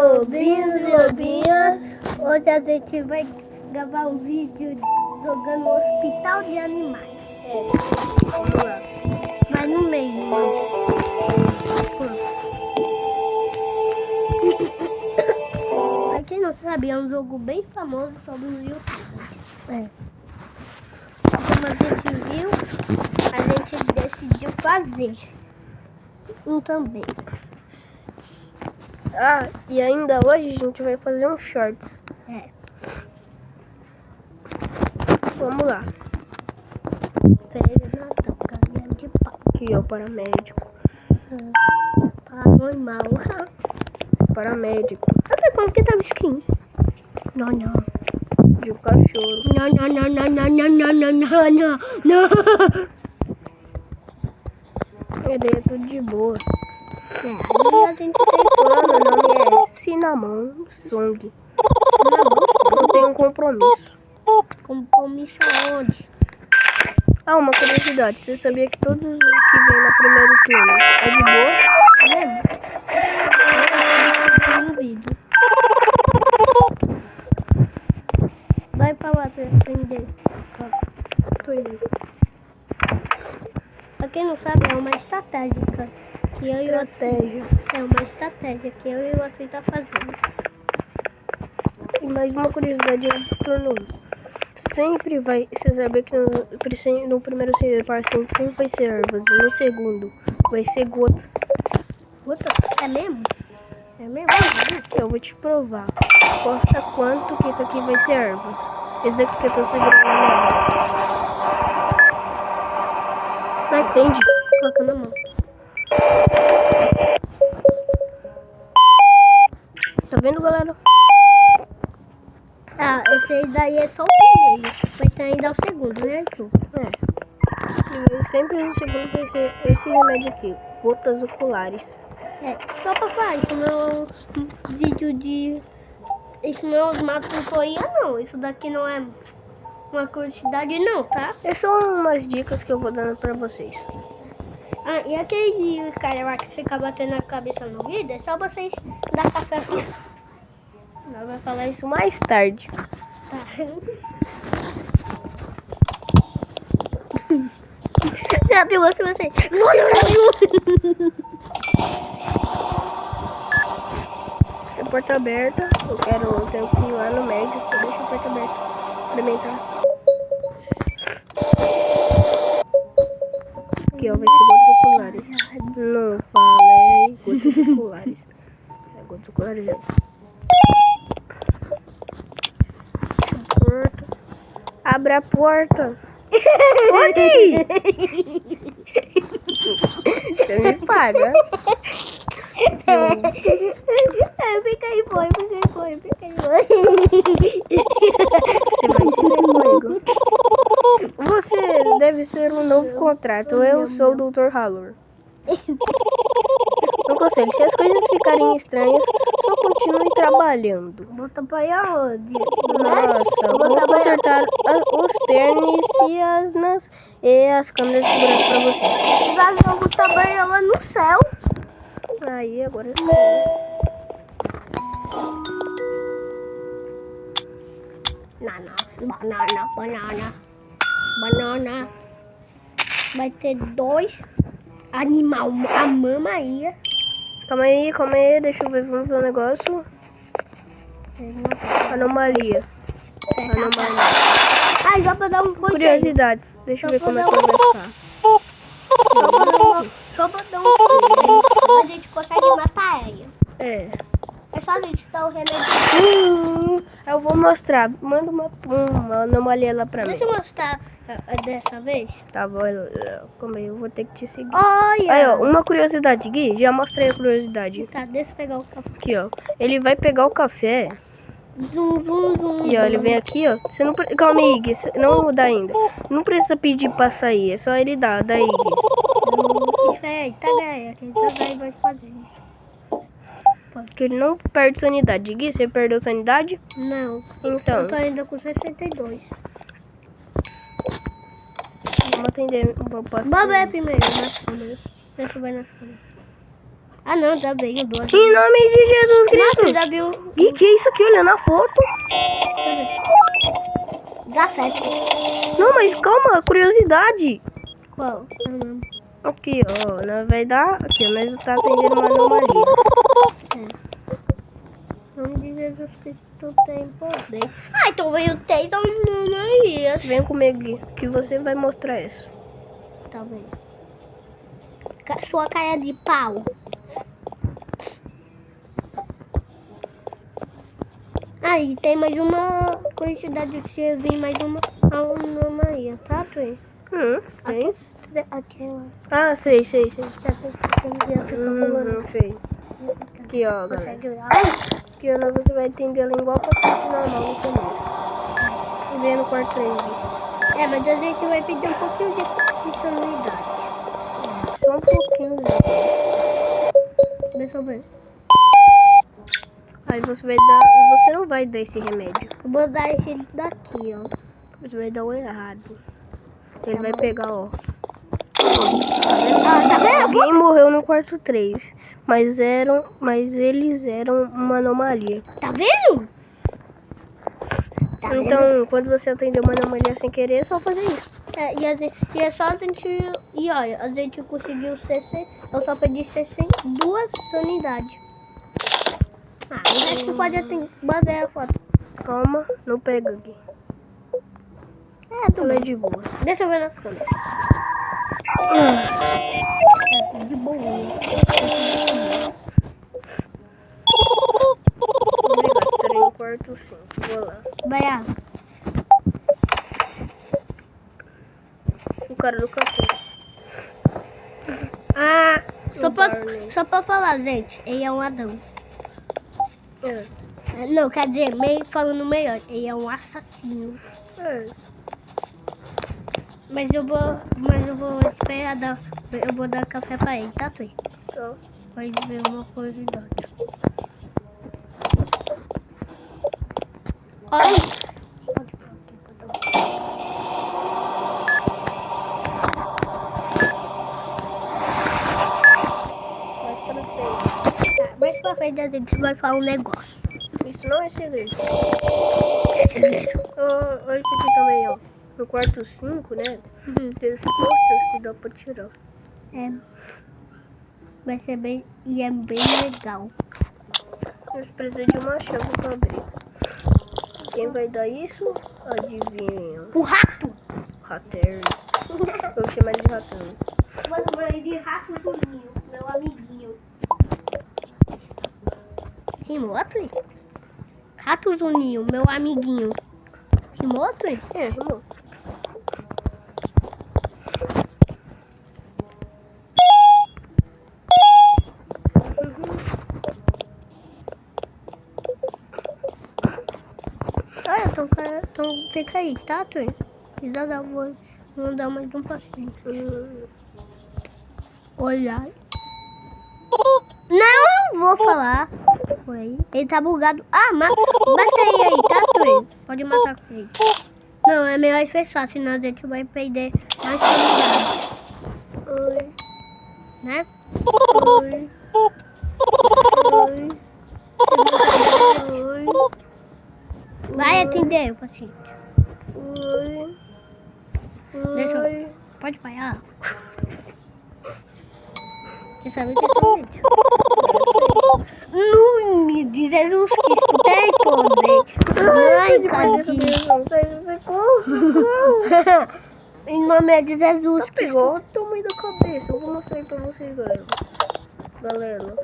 lobinhos e lobinhas. Hoje a gente vai gravar um vídeo jogando no hospital de animais. Vamos lá. Vai no meio, mano. Pra quem não sabe, é um jogo bem famoso sobre o YouTube. Como a gente viu, a gente decidiu fazer um também. Ah, e ainda hoje a gente vai fazer um shorts. Vamos lá. Pele na tocaria de pau. Aqui, ó, paramédico. Paranormal. Paramédico. Até como que tá no skin? Não. De um cachorro. Não. Ele é tudo de boa. Aí a gente tem Meu nome é Cinnamon Song. Eu tenho um compromisso. compromisso aonde? Ah, uma curiosidade. Você sabia que todos os que vêm no primeiro turno é de boa? No vídeo. Vai pra lá pra aprender. Tô indo. Pra quem não sabe, é uma estratégia. Estratégia. É uma estratégia que eu e o Arthur tá fazendo. E mais uma curiosidade do turno 1. Sempre vai. Você sabia que no primeiro paciente sempre vai ser ervas. E no segundo vai ser gotas. Gotas? É mesmo? É mesmo? Eu vou te provar. Aposta quanto que isso aqui vai ser ervas. Esse daqui que eu tô segurando na mão. Não entende? Coloca na mão. Tá vendo, galera? Ah, esse daí é só o primeiro. Vai ter ainda o segundo, né, Arthur? E sempre no segundo vai ser esse remédio aqui. Gotas oculares. Só pra falar, isso não é um vídeo de... Isso não é uma tutoria, não. Isso daqui não é uma quantidade, não, tá? Essas são umas dicas que eu vou dando pra vocês. Ah, e aquele cara lá que fica batendo a cabeça no vidro, é só vocês dar café aqui. Nós vamos falar isso mais tarde. Tá. Já viu você? Deixa a porta aberta. Eu tenho que ir lá no médico. Deixa a porta aberta. Experimentar. Aqui, ó, vai ser gotas oculares. Não falei gotas oculares. É gotas oculares aí. Porta. Abre a porta. Pode! Você me paga. Fica aí, foi. Você vai se ver comigo. Você deve ser um novo contrato. Eu sou o Dr. Hallor. Um conselho, se as coisas ficarem estranhas, só continue trabalhando. Vou trabalhar onde? Nossa, vou consertar os pernas e as câmeras de segurança pra você. Eu vou trabalhar lá no céu. Aí, agora sim. Banana. Vai ter 2 animal. A mama aí. Calma aí, deixa eu ver, vamos ver o negócio. Anomalia. Ai, já pra dar um conselho. Curiosidades, deixa eu ver como é que vai ficar. Só pra dar um conselho. A gente consegue matar ela. É só a gente dar o remédio. Eu vou mostrar. Manda uma anomalia lá pra mim. Deixa eu mostrar dessa vez. Tá bom, calma aí, eu vou ter que te seguir. Olha! Aí, ó, uma curiosidade, Gui, já mostrei a curiosidade. Tá, deixa eu pegar o café. Aqui, ó, ele vai pegar o café. Zum. E ó, ele vem aqui, ó. Você não, calma aí, Gui, não dá ainda. Não precisa pedir pra sair, é só ele dar, daí, Gui. Isso aí, tá ganha. Quem tá ganha vai fazer isso. Porque ele não perde sanidade. Gui, você perdeu sanidade? Não. Então, Eu tô ainda com 62. vamos atender um paciente. Vamos ver primeiro nas câmeras. Deixa eu ver nas câmeras. Ah, não, já veio duas. Em nome de Jesus Cristo. Nossa, já viu? Que é isso aqui? Olha na foto. Gafete. Não, mas calma, curiosidade. Qual? Ah, não. Aqui, ó, nós vai dar. Aqui, ó, nós tá atendendo uma anomalia. Em nome de Jesus Cristo tem poder. Ah, então veio três anomalias. Vem comigo aqui, que você vai mostrar isso. Tá vendo? Sua cara de pau. Aí tem mais uma quantidade de vir mais uma anomalia, tá, Trey? Tem? Aquela. Ah, sei. Tá colorida. Sei. Aqui, ó, galera. Consegue olhar? Aqui, ó, você vai entender ela igual paciente normal no começo. E vem no quarto 3. É, mas a gente vai pedir um pouquinho de funcionalidade. Só um pouquinho. Deixa eu ver. Aí você vai dar. Você não vai dar esse remédio. Eu vou dar esse daqui, ó. Você vai dar o errado. Ele vai pegar, ó. Ah, tá vendo? Alguém morreu no quarto 3. Mas eles eram uma anomalia. Tá vendo? Tá vendo? Então, quando você atender uma anomalia sem querer, é só fazer isso. É, e é só a gente. E olha, a gente conseguiu 60. Eu só perdi 62 sanidades. Ah, o resto pode atender. Bota aí a foto. Calma, não pega aqui. É, tudo Ela é bem. de boa. Deixa eu ver na câmera. É, de boa. Obrigado, estarei no quarto 5. Vou lá. Vai lá. O cara do café. Ah, O Barney. só pra falar, gente, ele é um Adão. É. Não, quer dizer, meio falando melhor, ele é um assassino. É. Mas eu vou esperar eu vou dar café pra ele, tá, Tui? Então, Vai ver uma curiosidade. Olha. Mais pra frente a gente vai falar um negócio. isso não é segredo. É segredo. Olha isso aqui também, ó. No quarto 5, né? Tem esse pôster que dá pra tirar. É. Vai ser bem. E é bem legal. Nós precisamos de uma chave pra abrir. Quem vai dar isso? Adivinha. O rato! Rater. Eu vou chamar ele de ratão. Vou chamar ele de Rato Juninho, meu amiguinho. Rimou, Tui? Rato Juninho, meu amiguinho. Rimou, Tui? É, vamos. Olha, então fica aí, tá, Tui? Vou mandar mais um passinho. Olha. Não vou falar. Oi. Ele tá bugado. Ah, mata ele aí, tá, Tui? Pode matar com ele. Não, é melhor fechar, senão a gente vai perder mais sanidade. Oi. Né? Oi. Oi. Oi. Vai atender o paciente. Oi. Deixa eu- Oi. Pode parar. Você sabe que é somente. Nome de Jesus Cristo tem poder. Ai, cadinho. Em nome de Jesus Cristo. Pegou o tamanho da cabeça. Eu vou mostrar aí pra vocês, galera.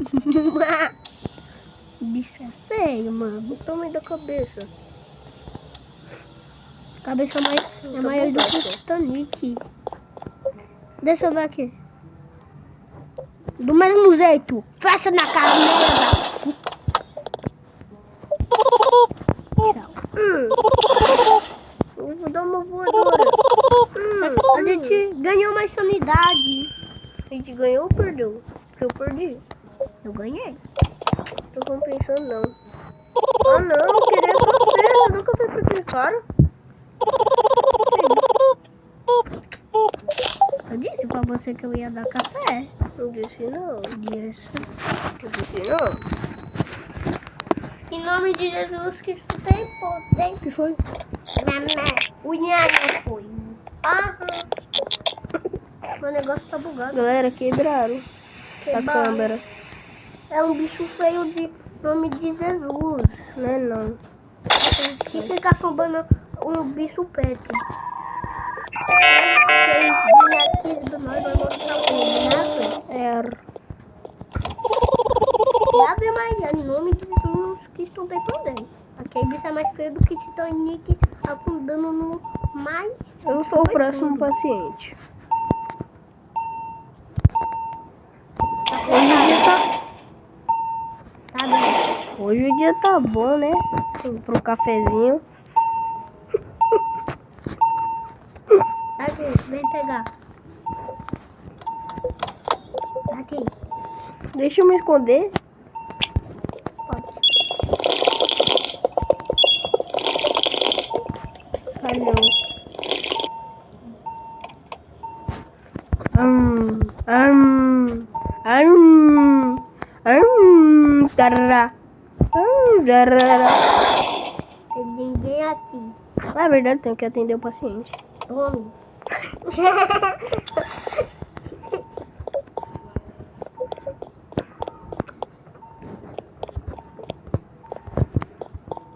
Bicho é feio, mano. O tamanho da cabeça. Cabeça é maior do que o Titanic. Deixa eu ver aqui. Do mesmo jeito. Fecha na cara dela. Tchau. Eu vou dar uma voadora. A gente ganhou mais sanidade. A gente ganhou ou perdeu? Porque eu perdi. Eu ganhei. Tô compensando não. Ah não, eu queria café. Eu nunca fui pra aquele cara. Eu disse, pra você que eu ia dar café. Não disse não. Isso. Não disse não. Em nome de Jesus que tu tem poder. O que foi? O nhanha foi. Aham. Meu negócio tá bugado. Galera, quebraram a Quebraram. câmera. É um bicho feio de nome de Jesus. Não é não. Que fica assombrando um bicho preto. Vocês aqui do nós vai mostrar tudo, né? É. E Ave Maria, em nome de Jesus que tu tem poder. Aquele bicho é mais feio do que Titanic afundando no mar. Eu sou o próximo paciente. Hoje o dia tá... Tá bem. Hoje o dia tá bom, né? Para um cafezinho. Aqui, vem pegar. Aqui. Deixa eu me esconder. Pode. Valeu. Tarará. Tarará. Tem ninguém aqui. Na verdade, tenho que atender o paciente. Tome.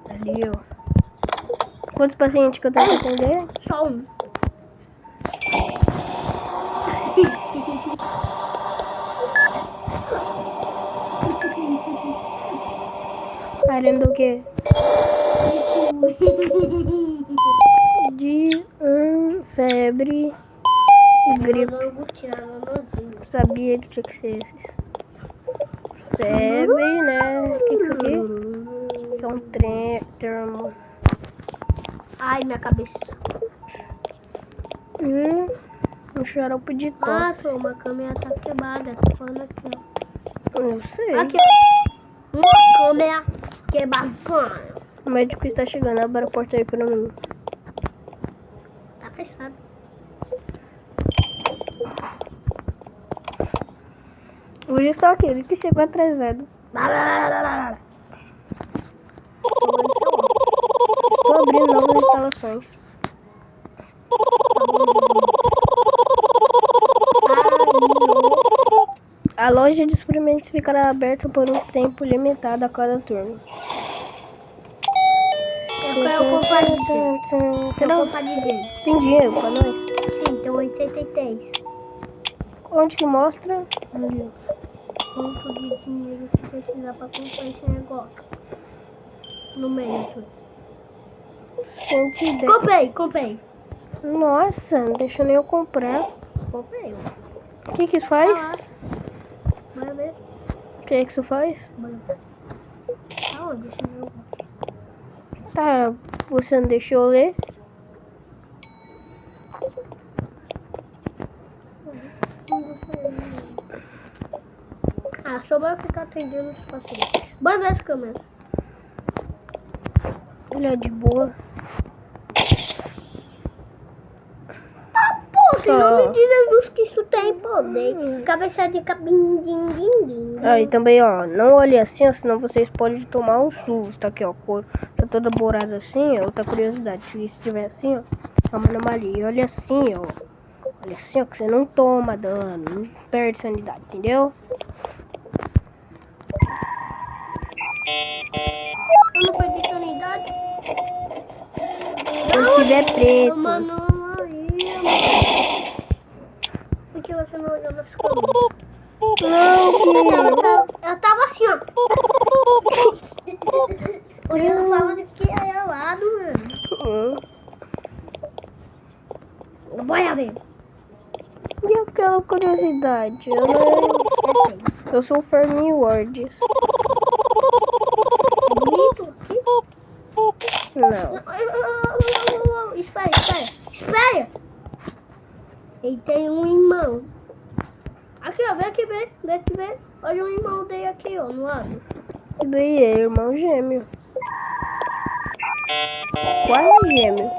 Ali, ó. Quantos pacientes que eu tenho que atender? Só um. Querendo o quê? De febre e gripe. Eu vou tirar meu nozinho. Sabia que tinha que ser esses. Febre, né? O que é isso aqui? Que é um termo. Ai, minha cabeça. Um xarope de Ah, tosse. pô, uma câmera tá quebrada. Tô falando aqui, ó. Eu sei. Aqui, ó. Uma câmera quebrada. O médico está chegando. Abra a porta aí pra mim. Tá fechado. Hoje eu tô aquele que chegou atrasado. Estou abrindo novas instalações. A loja de experimentos ficará aberta por um tempo limitado a cada turno. Eu quero comprar DJ. Será? Eu comprar DJ. Tem dinheiro pra nós? Sim, tem 83. Onde que mostra? Ali. Quanto de dinheiro que precisar pra comprar esse negócio? No meio. 110. Comprei. Nossa, não deixa nem eu comprar. Comprei. O que isso faz? Vai ver. O que isso faz? Aonde? Deixa eu ver. Tá, você não deixou eu ler? Ah, só vai ficar atendendo os pacientes. Bora ver as câmeras. Ele é de boa. Pô, em nome de Jesus que isso tem poder. Cabeça de cabinho. Aí também, ó, não olhe assim, ó, senão vocês podem tomar um susto. Tá aqui, ó, cor, tá toda borada assim, ó, outra curiosidade. Se estiver assim, ó, a Ana Maria, olha assim, ó. Olha assim, ó, que você não toma dano, não perde sanidade, entendeu? Eu não perdi sanidade. Quando tiver preto. Mano, por que você não olhou nas câmeras? Não, que... Eu tava assim, ó. Olhando pra onde que é lado, mano. Bora ver. E aquela curiosidade? Eu sou o Fermi Words. Bonito aqui? Não. Espera. Ele tem um irmão. Aqui, ó, vem aqui ver. Olha o irmão dele aqui, ó, no lado. E daí é irmão gêmeo. Quase gêmeo.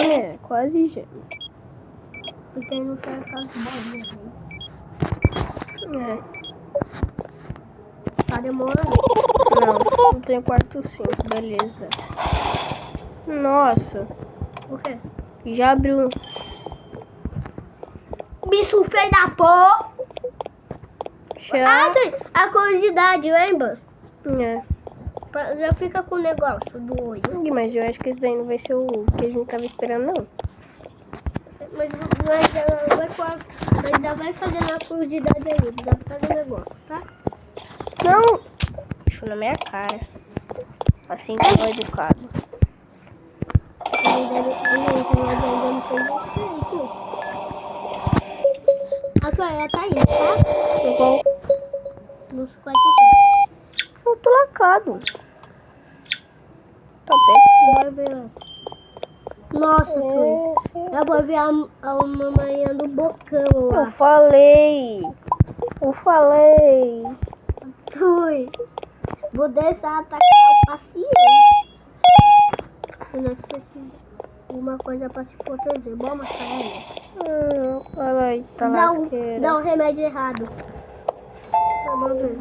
É, quase gêmeo. Porque não tem aquelas bolinhas aí. É. Tá demorando. Não tem quarto 5, beleza. Nossa, Por quê? já abriu. Bicho feio da porra! Já. Ah, tem a curiosidade, lembra? É. Já fica com o negócio do olho. Mas eu acho que esse daí não vai ser o que a gente tava esperando, não. Mas ainda vai fazendo a curiosidade aí. Dá pra fazer o negócio, tá? Não! Deixa na minha cara. Assim que eu sou educado. Ainda não fez efeito. A toalha tá aí, tá? Igual. Nos 4. Eu tô lacado. Tá Vai ver. Nossa, Tui. bem. Eu vou ver a mamãe do bocão Eu lá. falei. Tui. Vou deixar atacar o paciente. Eu não esqueci. Uma coisa pra te proteger. Bom, matar ela. Olha aí, tá lasqueira. Dá um remédio errado. Vamos ver.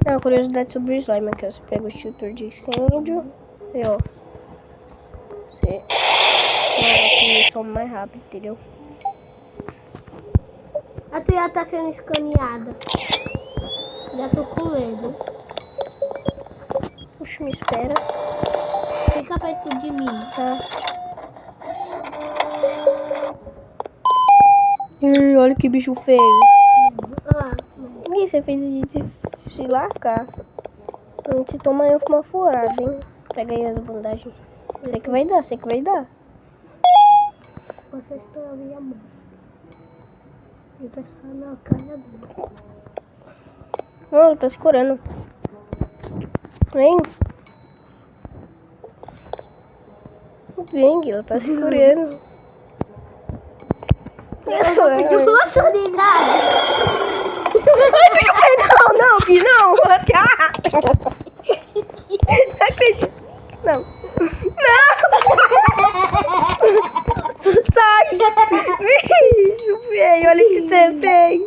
É uma curiosidade sobre o slime aqui, ó. Você pega o extintor de incêndio e ó. Você toma mais rápido, entendeu? A tua já tá sendo escaneada. Já tô com medo. Puxa, me espera. Fica perto de mim. Tá. Ih, olha que bicho feio. Ah, Ih, você fez de se largar. A gente toma eu com uma furada, hein? Pega aí as bandagens. Sei que vai dar. você está ali a mão. E pensar na cara dele. Não, tá se curando. Vem. Vem, ela tá se curando. Eu pedi uma oportunidade. Ai, bicho feio, não, Gui, não. Não acredito. Não. Sai. Bicho feio, olha o que você fez.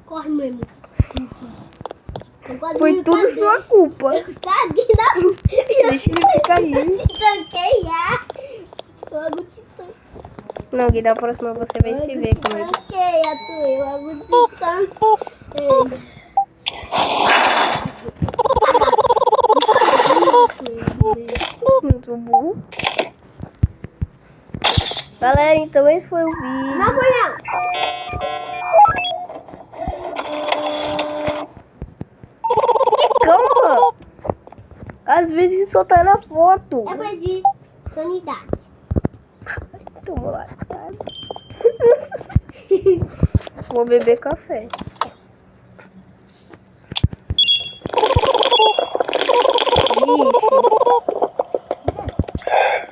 Corre mesmo. Foi tudo sua culpa. Cadê na... Deixa ele ficar aí. te tranqueia. Logo te tranqueia. Não, Gui, da próxima você vai se ver comigo. Tranqueia, tu. Logo te tranqueia. Muito bom. Galera, então esse foi o vídeo. Não foi não. Calma. Às vezes só tá na foto. Eu perdi sanidade. Toma lá. Vou beber café. Ixi.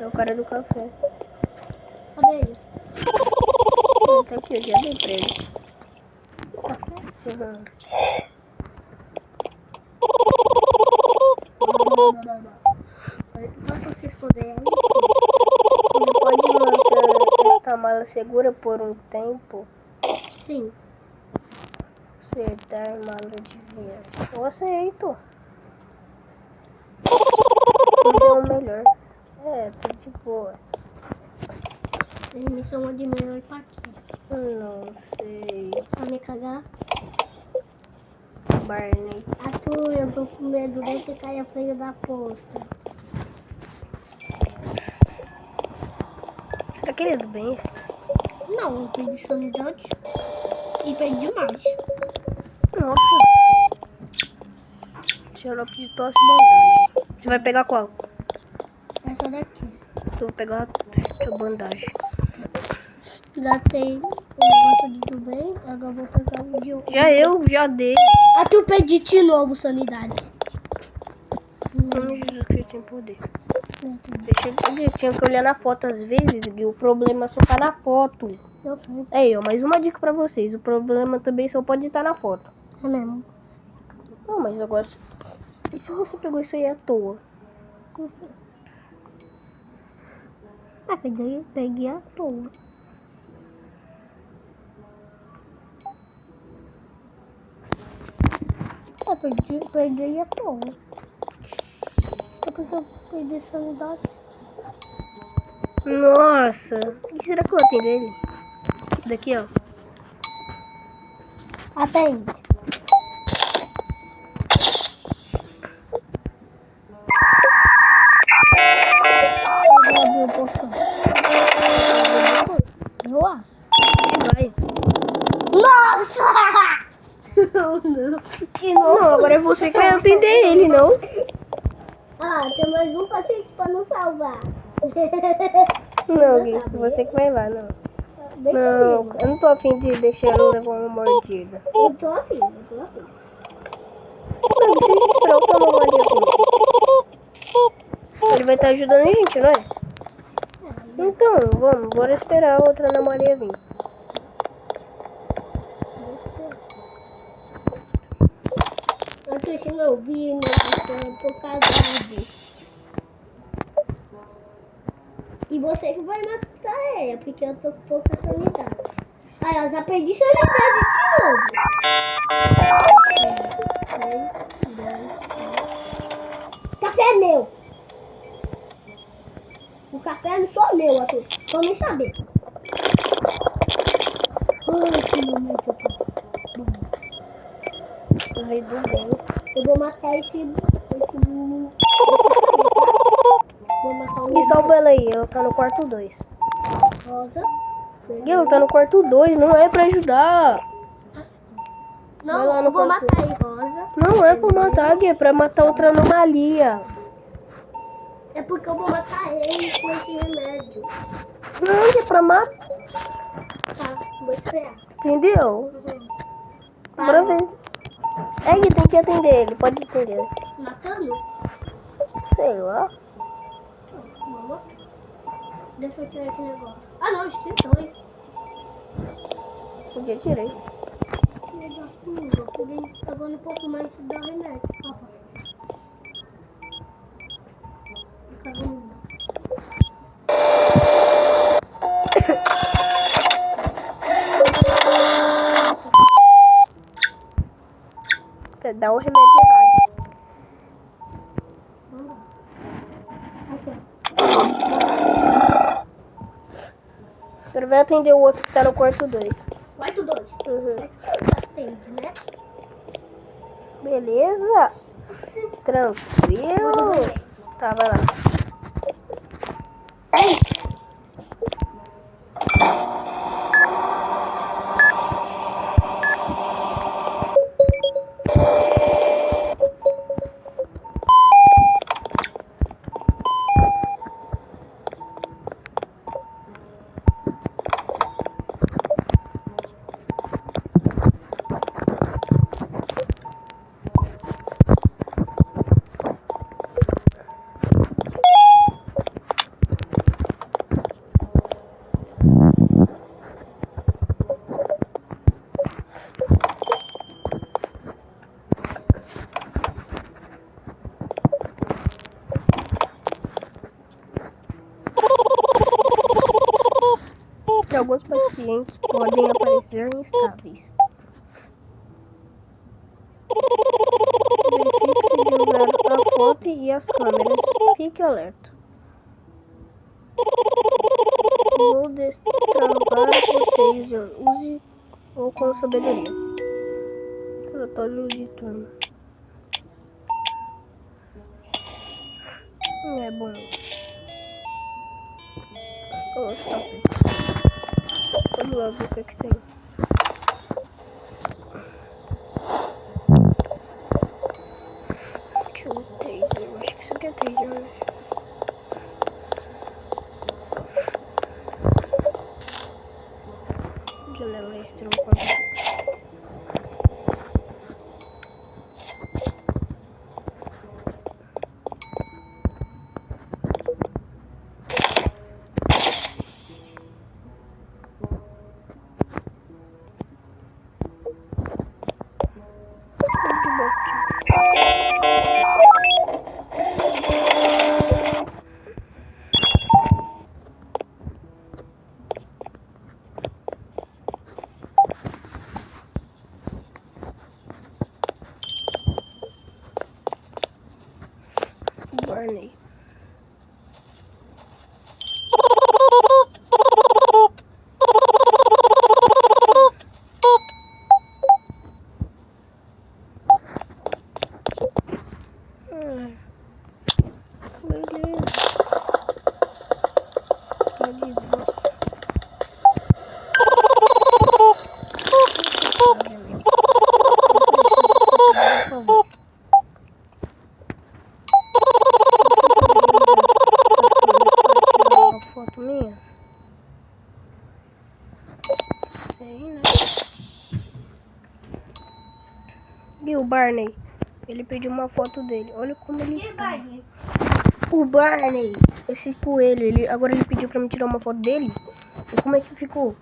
É o cara do café. Cadê ele? Tá aqui, eu já dei pra ele. Uhum. Posso se esconder aí? Você pode manter esta mala segura por um tempo? Sim. Acertar mala de viagem. Eu aceito. Você é o melhor. É, tá de boa. Ele me chamou de melhor pra quê? Não sei. Pra me cagar? Barney. Arthur, eu tô com medo de você cair a freia da poça. Você tá querendo bem esse? Não, eu perdi sanidade e perdi mais. Nossa. Xarope de tosse bandagem. Você vai pegar qual? Essa daqui. Eu vou pegar a bandagem. Já tem o negócio de tudo bem, agora eu vou pegar o de outro. Já dei. Arthur, perdi de novo sanidade. Jesus Cristo tem poder. Eu tinha que olhar na foto às vezes, Gui. O problema só tá na foto. Eu sei. Aí, ó, mais uma dica pra vocês. O problema também só pode estar na foto. É mesmo. Não, mas agora... E se você pegou isso aí à toa? Ah, peguei à toa. Peguei à toa. É porque eu perdi essa unidade. Nossa. O que será que eu atendo ele? Daqui, ó. Atende. Eu vou abrir o portão. Eu acho. Vai. Nossa! Que Não, agora é você que vai atender ele, não? Ah, tem mais um paciente pra não salvar. Não, Gui, você que vai lá, não. Bem Não, comigo. eu não tô afim de deixar ele levar uma mordida. Eu tô afim, eu tô afim. Não, e se a gente esperar outra anomalia vir? Ele vai estar ajudando a gente, não é? Então, vamos, bora esperar a outra anomalia vir. Eu tô enchendo ouvindo por causa disso. E você que vai matar ela, porque eu tô com pouca sanidade. Aí, eu já perdi sanidade de novo. 6, 10. Café é meu. O café não sou meu, Arthur. Tô nem saber. Ai, que momento aqui. Vai do bem. Eu vou matar esse Vou matar o E salva ela aí, ela tá no quarto 2. rosa. Gui, ela tá no quarto 2, não é pra ajudar. Vai lá Não, no eu vou quarto. matar ele, rosa. Não é pra matar, Gui, é pra matar outra anomalia. É porque eu vou matar ele com esse remédio. Não, Gui, é pra matar. Tá, vou esperar. Entendeu? Tá. Bora ver. É, Gui, tem que atender ele, pode atender. Matando? Sei lá. Vamos. Deixa eu tirar esse negócio. Ah, não, escritório. Eu já tirei. Filho da puta, peguei pagando um pouco mais se dá remédio. Opa. Acabou. Pra dar o remédio errado. Aqui, Agora vai atender o outro que tá no quarto 2. ó. 8-2. Uhum. Atende, né? Beleza? Tranquilo? Tá, vai lá. Alguns pacientes podem aparecer instáveis. Verifique-se de usar a foto e as câmeras. Fique alerta. Vou destravar o taser. Use ou com sabedoria. Relatório de turno. É bom. Oh, stop. Vamos lá ver o que tem. Aqui é o taser. Eu acho que isso aqui é taser, né? Janela extra, vou fazer. Barney. Ele pediu uma foto dele. Olha como ele Que tá. Barney? O Barney, esse coelho, agora ele pediu pra me tirar uma foto dele. E como é que ficou?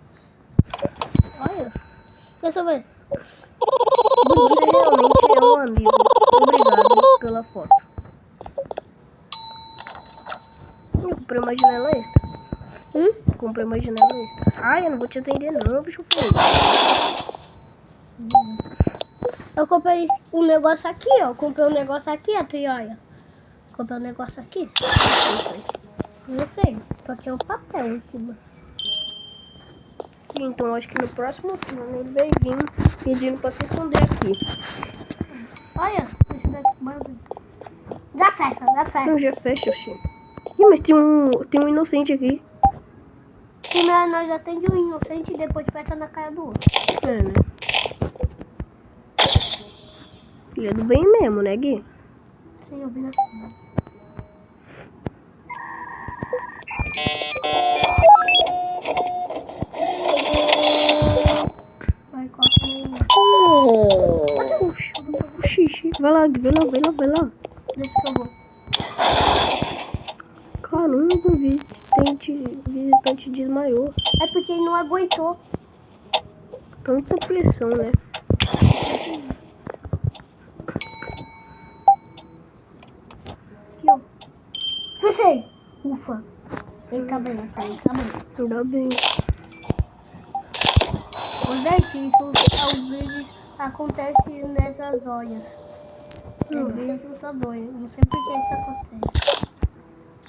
Olha. Deixa eu ver. Você realmente é um amigo. Obrigado pela foto. Eu comprei uma janela extra. Comprei uma janela extra. Ai, eu não vou te atender não, bicho feio. Eu comprei um negócio aqui, ó. Comprei um negócio aqui, ó, tu olha. Comprei um negócio aqui. Não sei. Só tinha um papel em cima. Então acho que no próximo turno ele vai vir pedindo pra se esconder aqui. Olha. Deixa eu ver aqui. Dá festa, dá festa. Não, já fecha, oxi. Ih, mas tem um inocente aqui. Primeiro nós atende um inocente e depois fecha na cara do outro. É, né? Filha do bem mesmo, né, Gui? Sim, eu vi na vai, corta aí. Oxi. Vai lá, Gui, vai lá. Deixa que eu vou. Caramba, o visitante desmaiou. É porque ele não aguentou. Tanta pressão, né? Aqui, ó. Fechei. Ufa. Ele tá bem, tá bem. Ainda bem. Gente, isso às vezes acontece nessas olhas. É bem assustador. Eu não sei por que isso acontece.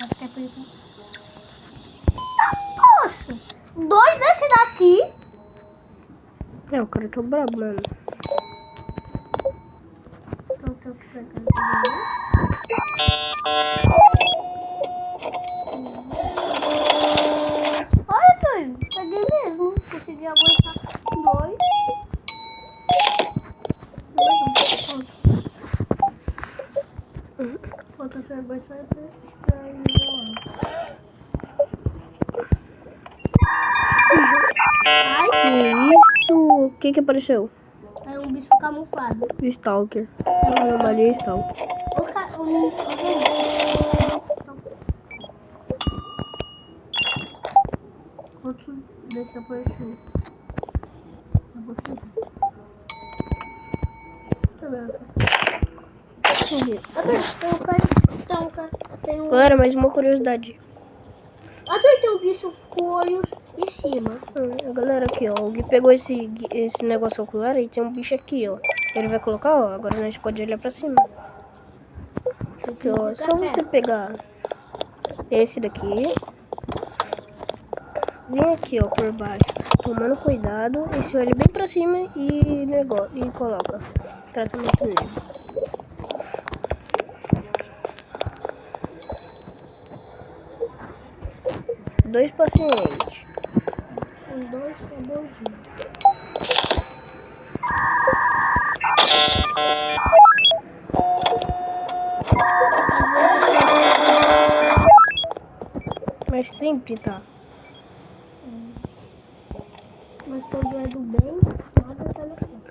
Acho que é por isso. Poxa! 2 desse daqui. É, o cara tá brabo, mano. Então, tô pegando olha, Tonho. Peguei mesmo. Consegui aguentar 2. Falta só aguentar ai, Que isso? O que apareceu? é um bicho camuflado. Stalker. Eu malhei Stalker. O cara. Outro deixa aparecer. Eu vou seguir. Tem um. Galera, mais uma curiosidade. Até tem um bicho com olhos em cima. Galera, aqui, ó. O Gui pegou esse negócio ocular e tem um bicho aqui, ó. Ele vai colocar, ó. Agora nós pode olhar pra cima. Aqui, ó. Só você pegar esse daqui. Vem aqui, ó, por baixo. Tomando cuidado. E se olha bem pra cima e coloca tratamento nele. Dois pacientes. Tem 2 que é bonzinho. Mas sempre tá. Mas quando é do bem, nada tá no chão.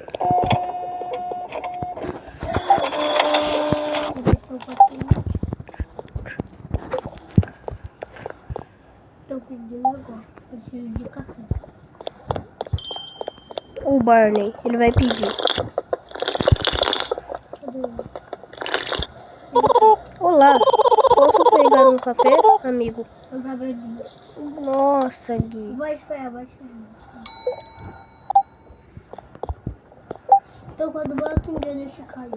Tô pedindo agora. Preciso de café. O Barney, ele vai pedir. Cadê ele? Olá, posso pegar um café, amigo? Eu já bebi. Nossa, Gui. Vai esperar. Então quando bota um nesse caiu.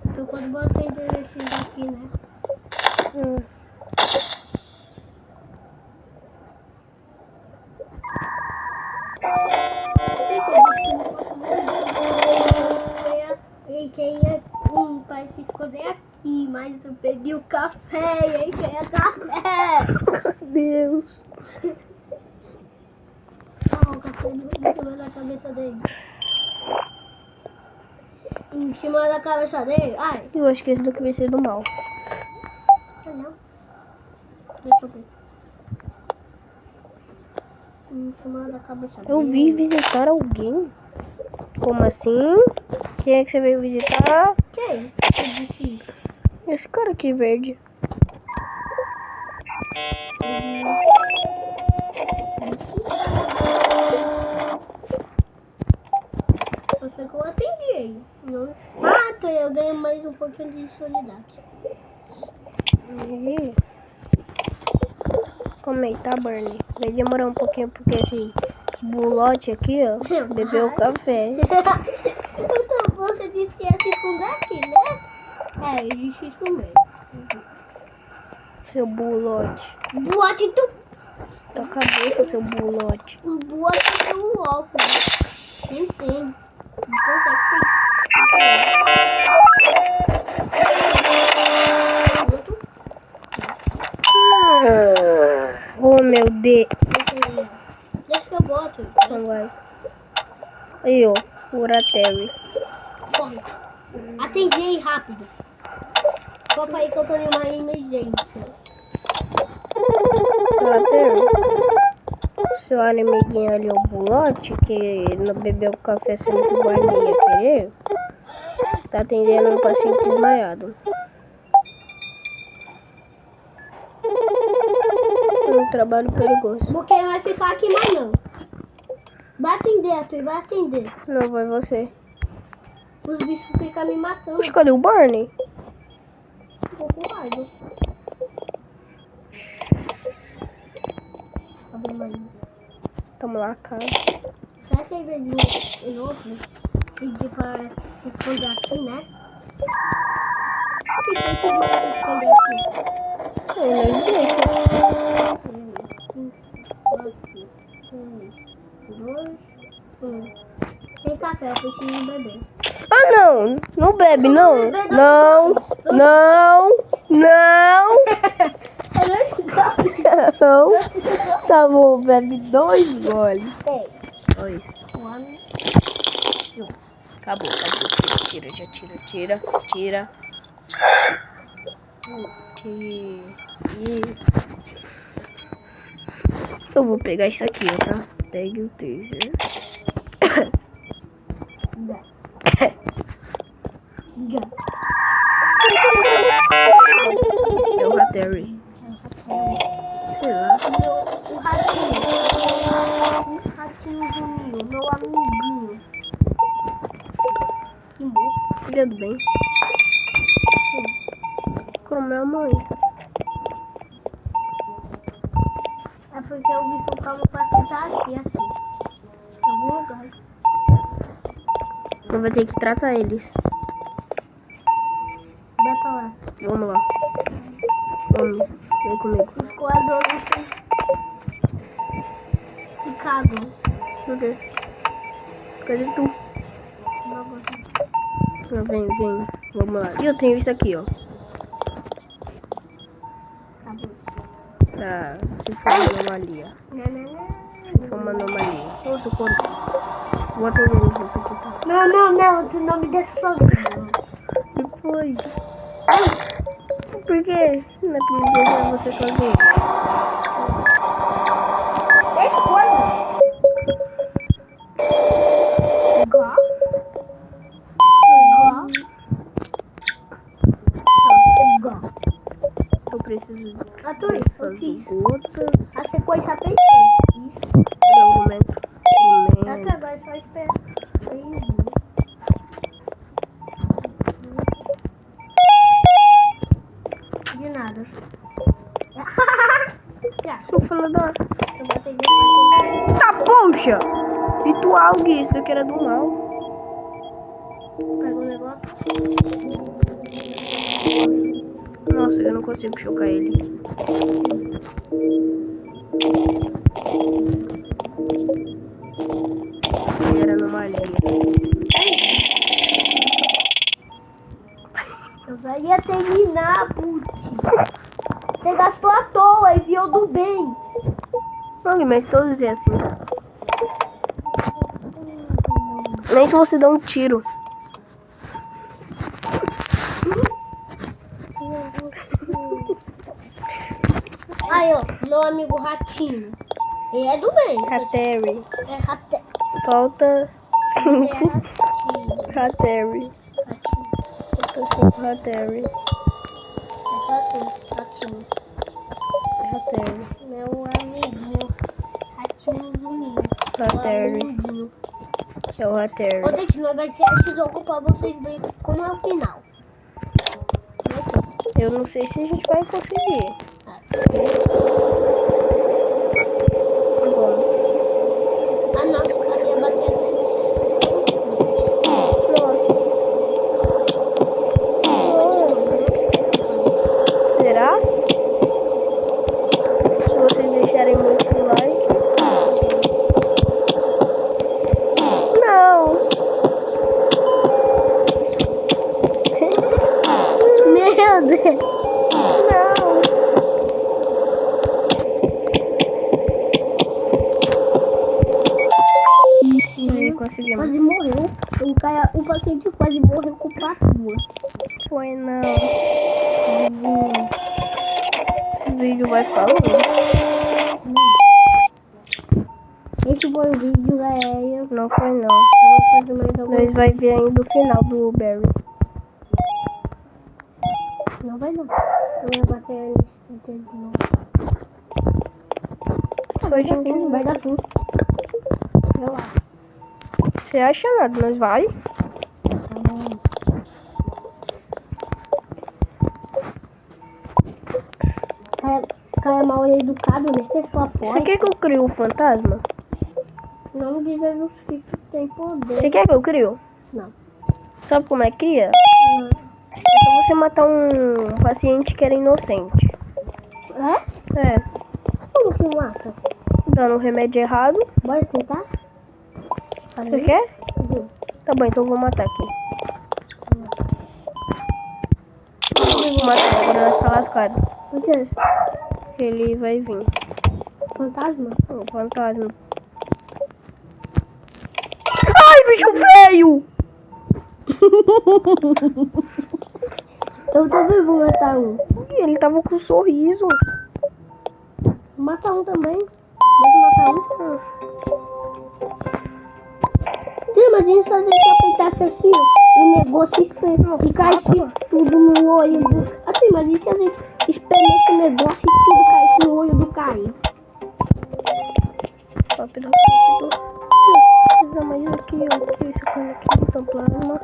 Então quando bota um nesse daqui, né? E queria para se esconder aqui, mas eu peguei o café e aí queria café. Deus. O café em cima da cabeça dele. Em cima da cabeça dele. Ai. Eu acho que esse daqui vai ser do mal. Não. Deixa eu ver. Em cima da cabeça dele. Eu vi visitar alguém? Como assim? Quem é que você veio visitar? Quem? Esse cara aqui verde. Você que eu atendi ele. Não. Ah, então eu ganhei mais um pouquinho de solidariedade. Ih. Como aí, tá, Barney? Vai demorar um pouquinho porque esse bulote aqui, ó, bebeu o café. Então, você disse que ia se esconder aqui, né? É, existe isso mesmo. Seu bulote. Boate do... Tua cabeça, seu bulote. Um boate do óculos. Quem tem? Então, você Oh, meu Deus. Deixa que eu boto. Então vai. Aí, ó. Uraterry. Corre. Atendi aí rápido. Copa aí que eu tô em uma emergência. Uraterry. Seu amiguinho ali, o bulote, que não bebeu café sendo que o Barney ia querer, tá atendendo um paciente desmaiado. Um trabalho perigoso. Porque vai ficar aqui mais não. Vai atender, Arthur, vai atender. Não, vai você. Os bichos ficam me matando. Puxa, cadê o Barney? Ficou com raiva. Cadê mais? Tamo lá, cara. Será que ele veio em outro? Pedir para se esconder aqui, né? Por que você pediu para se esconder aqui? Ele não deixa. 5, 4, 3, 2, 1. Tem café, eu preciso beber. Ah, não. Não bebe, não. beber, Não. Não. Não. É dois Não. Tá bom, bebe 2 goles. 2. Acabou. Tira. Eu vou pegar isso aqui, ó, tá? Pegue o taser. É o Uraterry. Sei lá. O ratinho Juninho, meu amiguinho. Que bom. Filha do bem. Como é a mãe? É porque eu vi o cabo pra tentar aqui, assim. Em algum lugar. Eu vou ter que tratar eles. Vai pra lá. Vamos lá. Vamos. Vem comigo. Os coadores se cagam. Por quê? Cadê tu? Vem. Vamos lá. E eu tenho isso aqui, ó. Acabou. Tá. Se for uma anomalia. Se for uma anomalia. Ô, socorro. Vou atender eles junto aqui, tá? Não, tu não me deixa sozinho. Depois. Por quê? Não é pra me deixar você sozinho. Tem coisa. Igual. Eu preciso Arthur, eu dessas fiz. gotas. A sequência já fez. Argumento. Até agora é só esperar. De nada. Sou falador. Eu vou pegar pra Tá, poxa! E tu algo, isso daqui era do mal. Pega o negócio. Nossa, eu não consigo chocar ele. Ele era anomalia. Eu já ia terminar, putz. Você gastou à toa e viu do bem. Não, mas todos é assim. Nem se você dá um tiro. Aí, ó, meu amigo Ratinho. Ele é do bem. Uraterry. É Ratinho. Falta 5. É Ratinho. Hatterry. Eu tô sem Hatterry. Ratinho. Hatterry. Meu amiguinho. Ratinho do ninho. Hatterry. É o Hatterry. Ô, gente, nós vamos tirar esse jogo pra vocês verem como é o final. Eu não sei se a gente vai conseguir. Vamos. A nossa caminha bateu. Nossa. Será? Se vocês deixarem muito like. Não. Meu Deus. Não. Conseguimos. Quase morreu. O paciente quase morreu com patua. Foi não. Esse vídeo vai ficar longo. Esse foi o vídeo, galera. Não foi não. Eu vou fazer mais alguma Nós vai ver ainda o final do Barry. Não vai não. Eu vou bater ali de novo. Foi gente. Vai dar sim. Eu acho. Você acha nada? Nós vai? Tá bom. Cara mal educado, né? Você só Você pode. quer que eu crie um fantasma? Em nome de Jesus Cristo tem poder. Você quer que eu crie? Não. Sabe como é que cria? Não. É só você matar um paciente que era inocente. É? É. Como que mata? Dando um remédio errado. Bora tentar? Você quer? Uhum. Tá bom, então eu vou matar aqui. Vou matar, agora vai ficar lascado. O quê? Ele vai vir. Fantasma? O fantasma. Ai, bicho feio! Eu também vou matar um. Ele tava com um sorriso. Vou matar um também. Pode matar um? Sim, imagina se a gente apertasse assim, ó, o negócio e caísse tudo no olho do... Assim, imagina se a gente espremesse o negócio e tudo caísse no olho do Caio. Rápido, rápido. Precisa mais aqui, ó. O que é isso aqui? Então, plasma.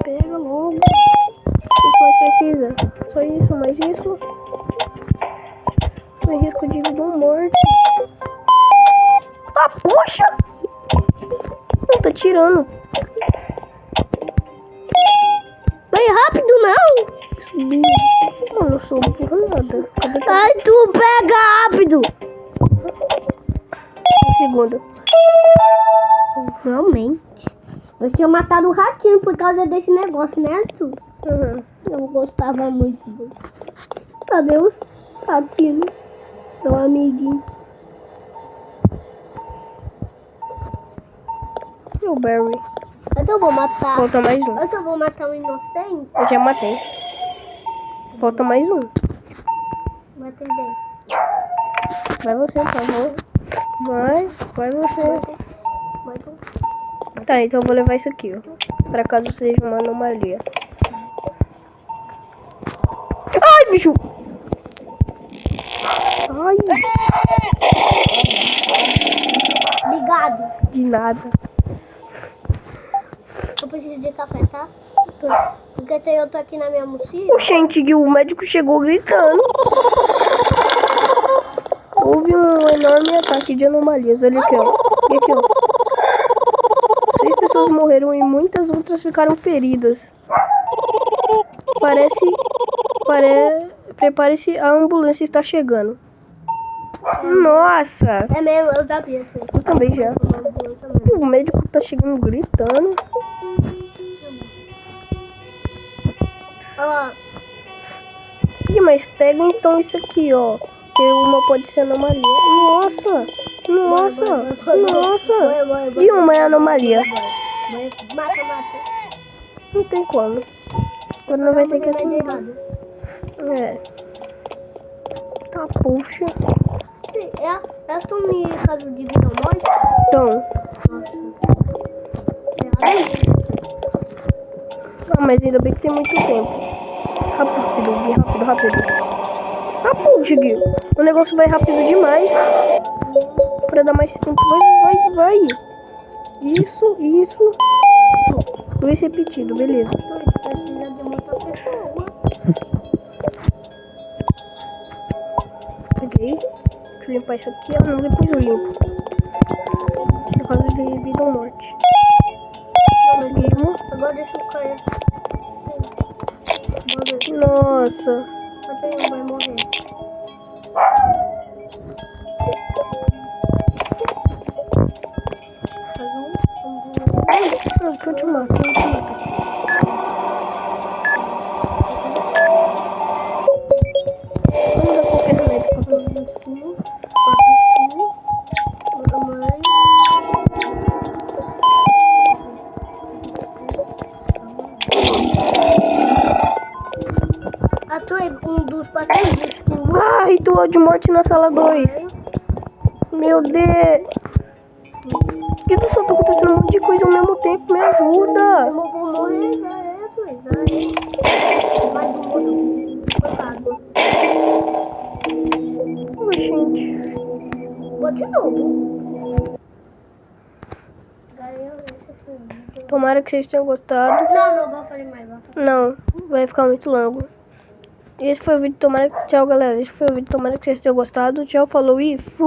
Pega logo. O que mais precisa? Só isso, mais isso. Tem risco de vida ou morte. Ah, puxa! Não, tá tirando. Vai rápido, não! Eu não sou burra nada. Cadê que Ai, tu pega rápido! um segundo? Realmente. Eu tinha matado o ratinho por causa desse negócio, né, tu? Uhum. Eu gostava muito dele. Cadê os ratinhos? Meu amiguinho. E o Barry? Eu vou matar. Falta mais um. Eu vou matar um inocente. Eu já matei. Falta mais um. Matei dele. Vai você, por favor. Vai você. Vai tu. Tá, então eu vou levar isso aqui, ó. Pra caso seja uma anomalia. Ai, bicho! Ai, Obrigado. de nada. Eu preciso de café, tá? Porque tem outro aqui na minha mochila. Oxente, o médico chegou gritando. Houve um enorme ataque de anomalias. Olha aqui, ó. E aqui, ó. 6 pessoas morreram e muitas outras ficaram feridas. Prepare-se, a ambulância está chegando. Nossa! É mesmo, eu sabia. Eu também já. O médico tá chegando gritando. Ó, Ih, mas pega então isso aqui, ó. Que uma pode ser anomalia. Nossa! E uma é anomalia. Mata. Não tem como. Agora não vai ter que atender. É. Tá, puxa. Elas estão em caso de vida ou morte? Então, É, mas ainda bem que tem muito tempo. Rápido, Gui, rápido. Tá bom, Gui. O negócio vai rápido demais. Pra dar mais tempo. Vai. Isso. 2 repetido, beleza. Peguei. Deixa eu limpar isso aqui. Não, depois eu limpo. Por causa de vida ou morte. Conseguimos. Agora deixa eu cair. Nossa. Até eu vai morrer. Deixa eu te matar. Vamos dar qualquer remédio pra Um dos patrões. Ai, tô de morte na sala 2. Meu Deus. Que do céu, tá acontecendo um monte de coisa ao mesmo tempo. Me ajuda. Eu vou morrer, já é, pois. Vai do mundo. Água. Oi, gente. Vou de novo. Tomara que vocês tenham gostado. Não vou fazer mais. Não, vai ficar muito longo. Esse foi o vídeo. Tchau, galera. Esse foi o vídeo. Tomara que vocês tenham gostado. Tchau, falou e fui.